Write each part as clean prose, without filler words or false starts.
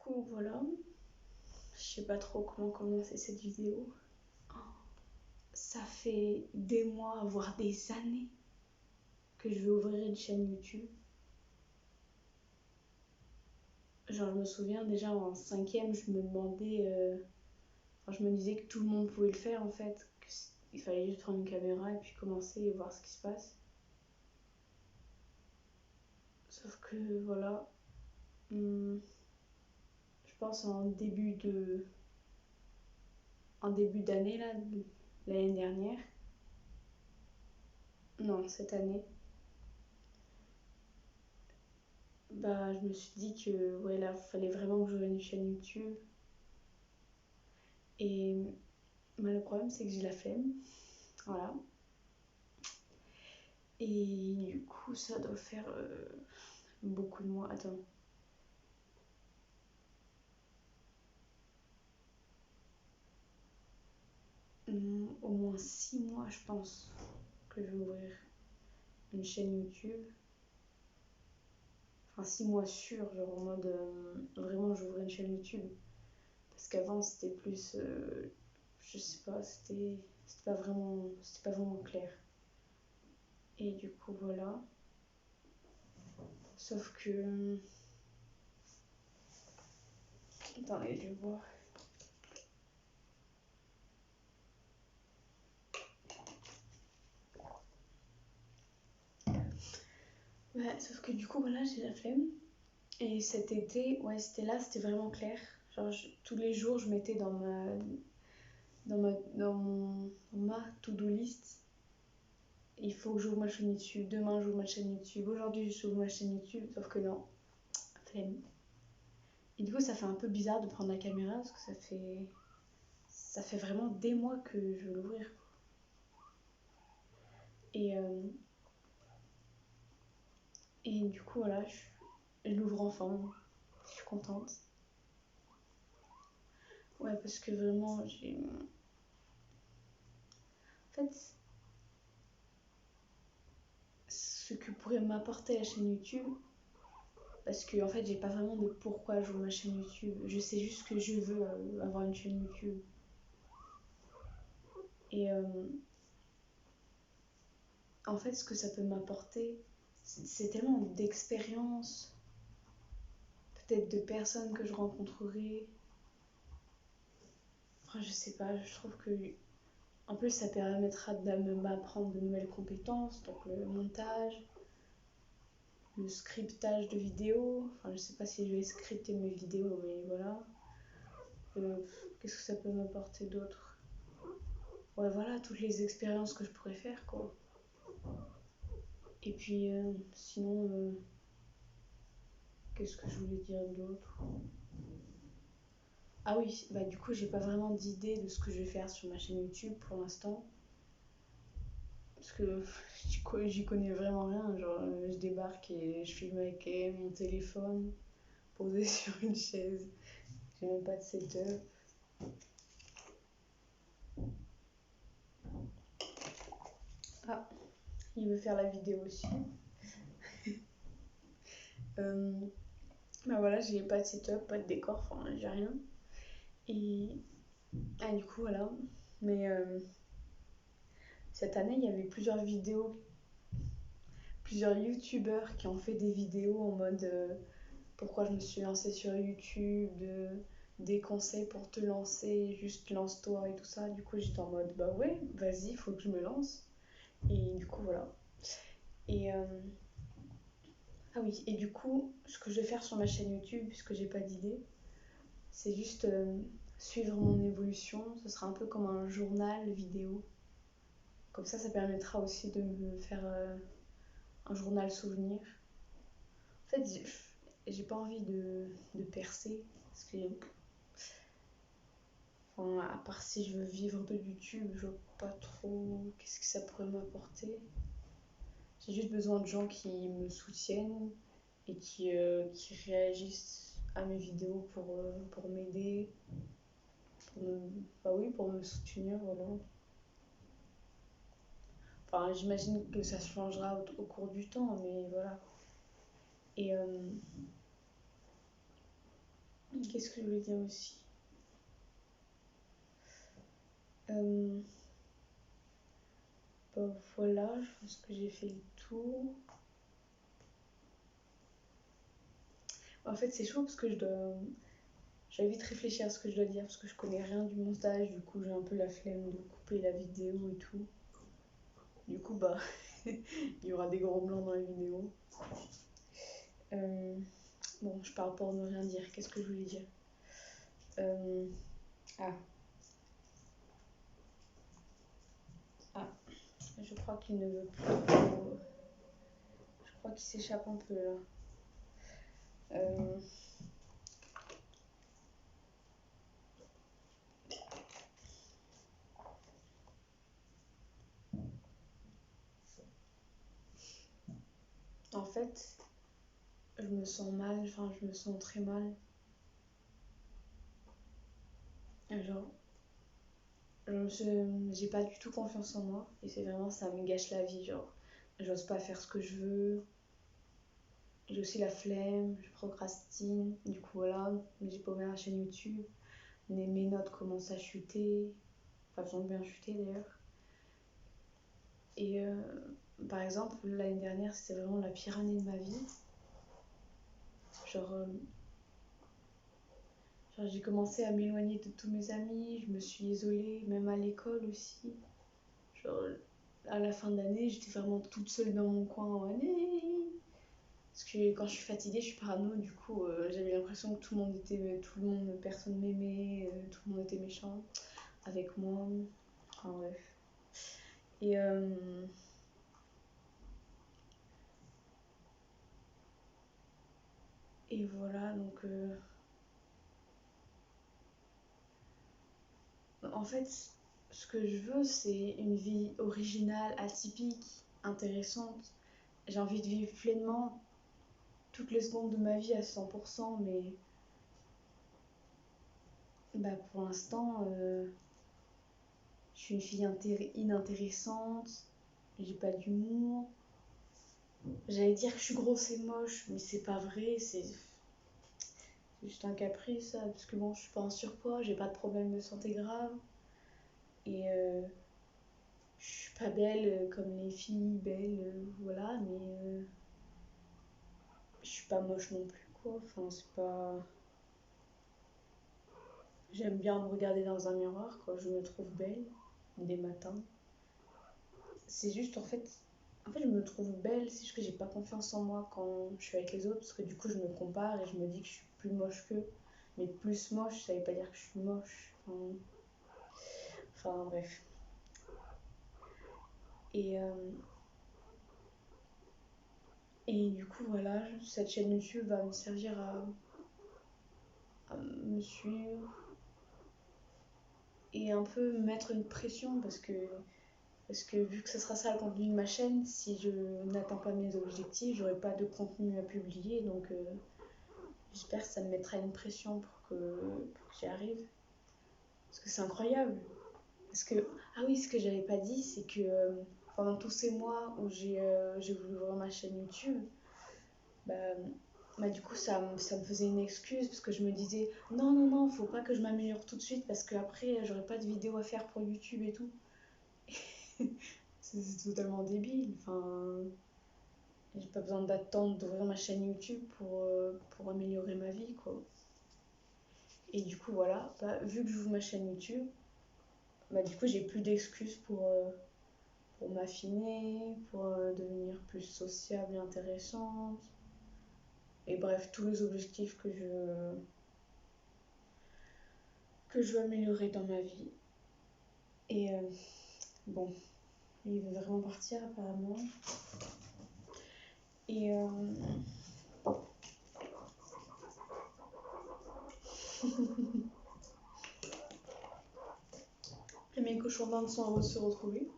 coup, voilà. Je sais pas trop comment commencer cette vidéo. Ça fait des mois, voire des années que je veux ouvrir une chaîne YouTube. Genre, je me souviens déjà en 5e, je me demandais. Enfin, je me disais que tout le monde pouvait le faire en fait. Il fallait juste prendre une caméra et puis commencer et voir ce qui se passe. Sauf que voilà. Je pense en début d'année là, l'année dernière. Non, cette année. Bah, je me suis dit que ouais, là, fallait vraiment que j'ouvre une chaîne YouTube. Et bah, le problème, c'est que j'ai la flemme. Voilà. Et du coup, ça doit faire beaucoup de mois. Attends. Au moins 6 mois, je pense, que je vais ouvrir une chaîne YouTube. Enfin, 6 mois sûrs, genre en mode vraiment, j'ouvrais une chaîne YouTube. Parce qu'avant, c'était plus. Je sais pas, c'était pas vraiment clair. Et du coup, voilà. Sauf que. Attendez, je vais voir. Ouais, sauf que du coup, voilà, j'ai la flemme. Et cet été, ouais, c'était vraiment clair. Genre, tous les jours, je mettais dans ma to-do list. Il faut que j'ouvre ma chaîne YouTube. Demain, j'ouvre ma chaîne YouTube. Aujourd'hui, j'ouvre ma chaîne YouTube. Sauf que non, flemme. Et du coup, ça fait un peu bizarre de prendre la caméra parce que ça fait vraiment des mois que je veux l'ouvrir. Et, et du coup, voilà, je l'ouvre enfin. Je suis contente. Ouais, parce que vraiment, En fait, ce que pourrait m'apporter la chaîne YouTube, parce que en fait, j'ai pas vraiment de pourquoi j'ouvre ma chaîne YouTube. Je sais juste que je veux avoir une chaîne YouTube. Et en fait, ce que ça peut m'apporter, c'est tellement d'expérience, peut-être de personnes que je rencontrerai. Enfin, je sais pas, je trouve que. En plus, ça permettra de m'apprendre de nouvelles compétences, donc le montage, le scriptage de vidéos. Enfin, je sais pas si je vais scripter mes vidéos, mais voilà. Qu'est-ce que ça peut m'apporter d'autre? Ouais, voilà, toutes les expériences que je pourrais faire, quoi. Et puis, sinon, qu'est-ce que je voulais dire d'autre? Ah oui, bah du coup, j'ai pas vraiment d'idée de ce que je vais faire sur ma chaîne YouTube pour l'instant. Parce que j'y connais vraiment rien. Genre, je débarque et je filme avec mon téléphone posé sur une chaise. J'ai même pas de setup. Ah, il veut faire la vidéo aussi. Bah voilà, j'ai pas de setup, pas de décor, enfin, j'ai rien. Et du coup, voilà. Mais cette année, il y avait plusieurs youtubeurs qui ont fait des vidéos en mode pourquoi je me suis lancée sur YouTube, des conseils pour te lancer, juste lance-toi et tout ça. Du coup, j'étais en mode bah ouais, vas-y, faut que je me lance. Et du coup, voilà. Et ah oui, et du coup, ce que je vais faire sur ma chaîne YouTube, puisque j'ai pas d'idée, c'est juste suivre mon évolution. Ce sera un peu comme un journal vidéo. Comme ça permettra aussi de me faire un journal souvenir. En fait, j'ai pas envie de percer. Parce que, enfin, à part si je veux vivre de YouTube, je vois pas trop qu'est-ce que ça pourrait m'apporter. J'ai juste besoin de gens qui me soutiennent et qui réagissent à mes vidéos pour m'aider, bah oui, pour me soutenir, voilà. Enfin, j'imagine que ça changera au cours du temps, mais voilà. Et Qu'est-ce que je voulais dire aussi? Euh, Bah voilà, je pense que j'ai fait le tour. En fait, c'est chaud parce que je dois vite réfléchir à ce que je dois dire parce que je connais rien du montage, du coup j'ai un peu la flemme de couper la vidéo et tout. Du coup, bah, il y aura des gros blancs dans la vidéo. Euh, bon, je parle pour ne rien dire. Qu'est-ce que je voulais dire? Euh, ah, ah, je crois qu'il ne veut plus trop. Je crois qu'il s'échappe un peu là. Euh, En fait, je me sens mal, enfin, je me sens très mal. Genre, j'ai pas du tout confiance en moi et c'est vraiment, ça me gâche la vie. Genre, j'ose pas faire ce que je veux. J'ai aussi la flemme, je procrastine. Du coup, voilà, j'ai paumé la chaîne YouTube. Mes notes commencent à chuter. Enfin, elles ont bien chuté d'ailleurs. Et par exemple, l'année dernière, c'était vraiment la pire année de ma vie. Genre, j'ai commencé à m'éloigner de tous mes amis, je me suis isolée, même à l'école aussi. Genre, à la fin de l'année, j'étais vraiment toute seule dans mon coin en année. Parce que quand je suis fatiguée, je suis parano, du coup, j'avais l'impression que personne m'aimait, tout le monde était méchant avec moi. Enfin bref. Et, et voilà, donc en fait, ce que je veux, c'est une vie originale, atypique, intéressante. J'ai envie de vivre pleinement toutes les secondes de ma vie à 100%, mais bah, pour l'instant, je suis une fille inintéressante, j'ai pas d'humour. J'allais dire que je suis grosse et moche, mais c'est pas vrai, c'est juste un caprice, ça, parce que bon, je suis pas en surpoids, j'ai pas de problème de santé grave, et je suis pas belle comme les filles belles, voilà, mais je suis pas moche non plus, quoi. Enfin, c'est pas. J'aime bien me regarder dans un miroir quand je me trouve belle, des matins. C'est juste en fait, je me trouve belle, c'est juste que j'ai pas confiance en moi quand je suis avec les autres, parce que du coup, je me compare et je me dis que je suis plus moche qu'eux. Mais plus moche, ça veut pas dire que je suis moche. Enfin bref. Et, et du coup, voilà, cette chaîne YouTube va me servir à me suivre et un peu me mettre une pression parce que vu que ce sera ça le contenu de ma chaîne, si je n'atteins pas mes objectifs, j'aurai pas de contenu à publier. Donc j'espère que ça me mettra une pression pour que j'y arrive. Parce que c'est incroyable. Parce que, ah oui, ce que j'avais pas dit, c'est que pendant tous ces mois où j'ai voulu ouvrir ma chaîne YouTube, bah, du coup, ça me faisait une excuse parce que je me disais non, non, non, faut pas que je m'améliore tout de suite parce qu'après, j'aurai pas de vidéos à faire pour YouTube et tout. C'est totalement débile. Enfin, j'ai pas besoin d'attendre d'ouvrir ma chaîne YouTube pour améliorer ma vie, quoi. Et du coup, voilà, bah, vu que j'ouvre ma chaîne YouTube, bah, du coup, j'ai plus d'excuses pour m'affiner, pour devenir plus sociable et intéressante. Et bref, tous les objectifs que je veux améliorer dans ma vie. Et bon, il veut vraiment partir apparemment. Et mes cochons d'Inde sont heureux de se retrouver.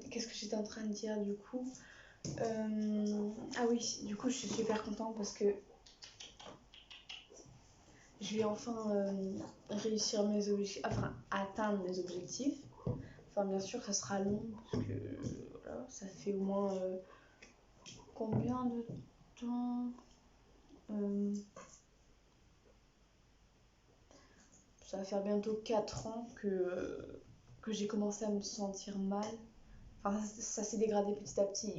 Qu'est-ce que j'étais en train de dire du coup? Ah oui, du coup je suis super contente parce que je vais enfin réussir mes objectifs, enfin atteindre mes objectifs. Enfin bien sûr ça sera long parce que voilà, ça fait au moins combien de temps? Ça va faire bientôt 4 ans que j'ai commencé à me sentir mal. Enfin, ça s'est dégradé petit à petit.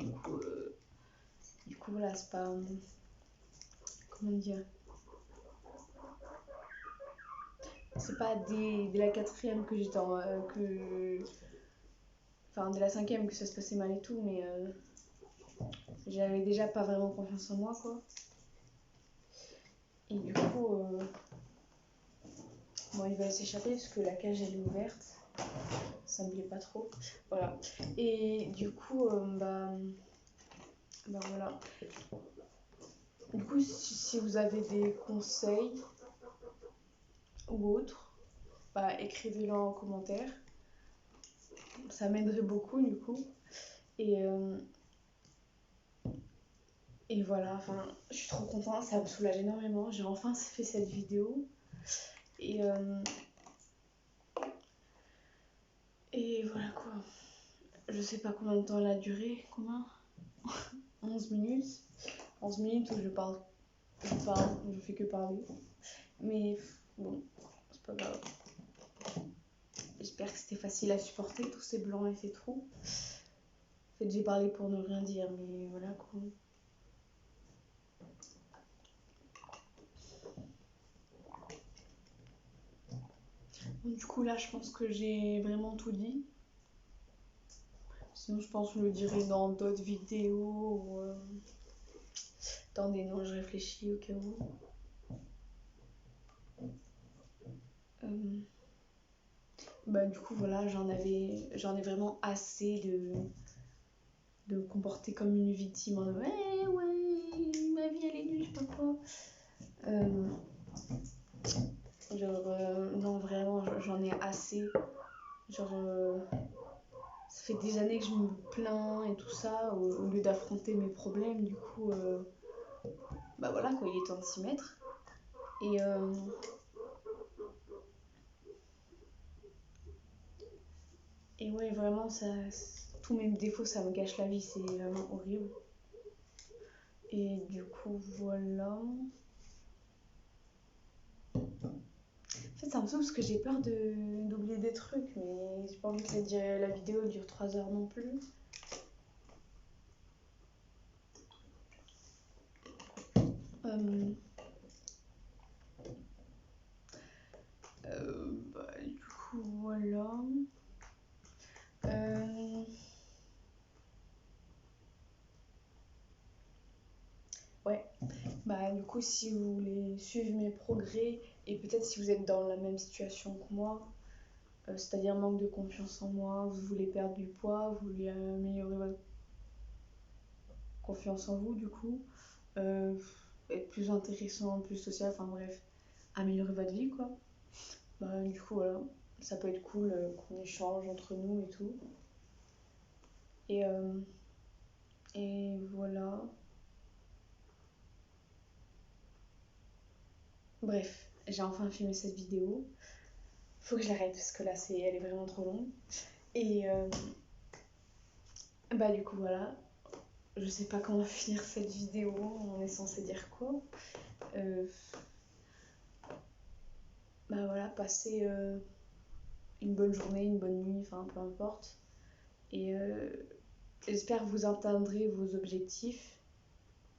Du coup voilà, c'est pas... Comment dire? C'est pas dès la quatrième que j'étais en... Enfin, dès la cinquième que ça se passait mal et tout, mais j'avais déjà pas vraiment confiance en moi, quoi. Et du coup, bon, il va s'échapper parce que la cage elle est ouverte. Ça me plaît pas trop. Voilà. Et du coup, bah voilà. Du coup, si vous avez des conseils ou autres, bah écrivez-le en commentaire. Ça m'aiderait beaucoup du coup. Et voilà, enfin, je suis trop contente, ça me soulage énormément. J'ai enfin fait cette vidéo. Et voilà quoi. Je sais pas combien de temps elle a duré. Combien 11 minutes. 11 minutes où je fais que parler. Mais bon, c'est pas grave. J'espère que c'était facile à supporter, tous ces blancs et ces trous. En fait, j'ai parlé pour ne rien dire, mais voilà quoi. Bon, du coup, là, je pense que j'ai vraiment tout dit. Sinon, je pense que je le dirai dans d'autres vidéos. Ou, attendez, non, je réfléchis au cas où. Bah, du coup, voilà, j'en ai vraiment assez de me comporter comme une victime en mode ouais, ma vie elle est nulle, je sais pas quoi. Non, vraiment, j'en ai assez. Genre, ça fait des années que je me plains et tout ça, au lieu d'affronter mes problèmes, du coup, bah voilà quoi, il est temps de s'y mettre. Et ouais, vraiment, tous mes défauts, ça me gâche la vie, c'est vraiment horrible. Et du coup, voilà. En fait, ça me saoule parce que j'ai peur d'oublier des trucs, mais j'ai pas envie que la vidéo dure 3 heures non plus. Bah, du coup, voilà. Ouais, bah du coup, si vous voulez suivre mes progrès et peut-être si vous êtes dans la même situation que moi, c'est-à-dire manque de confiance en moi, vous voulez perdre du poids, vous voulez améliorer votre confiance en vous, du coup, être plus intéressant, plus social, enfin bref, améliorer votre vie, quoi. Bah, du coup, voilà, ça peut être cool qu'on échange entre nous et tout. Et, et voilà. Bref, j'ai enfin filmé cette vidéo. Faut que je l'arrête parce que là, elle est vraiment trop longue. Et bah, du coup, voilà. Je sais pas comment finir cette vidéo. On est censé dire quoi. Bah voilà, passer une bonne journée, une bonne nuit, enfin peu importe. Et j'espère que vous atteindrez vos objectifs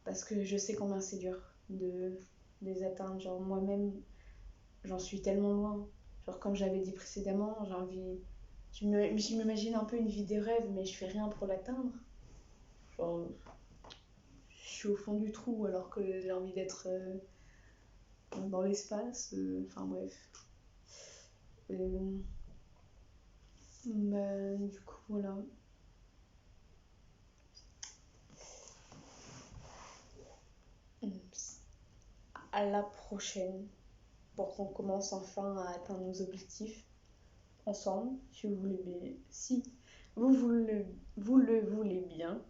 parce que je sais combien c'est dur de les atteindre. Genre moi-même, j'en suis tellement loin. Genre comme j'avais dit précédemment, j'ai envie... Je m'imagine un peu une vie de rêve, mais je fais rien pour l'atteindre. Genre, je suis au fond du trou alors que j'ai envie d'être dans l'espace. Enfin bref. Bah, du coup, voilà. À la prochaine pour qu'on commence enfin à atteindre nos objectifs ensemble, si vous voulez bien. Si vous le voulez bien.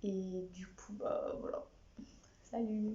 Et du coup, bah voilà. Salut!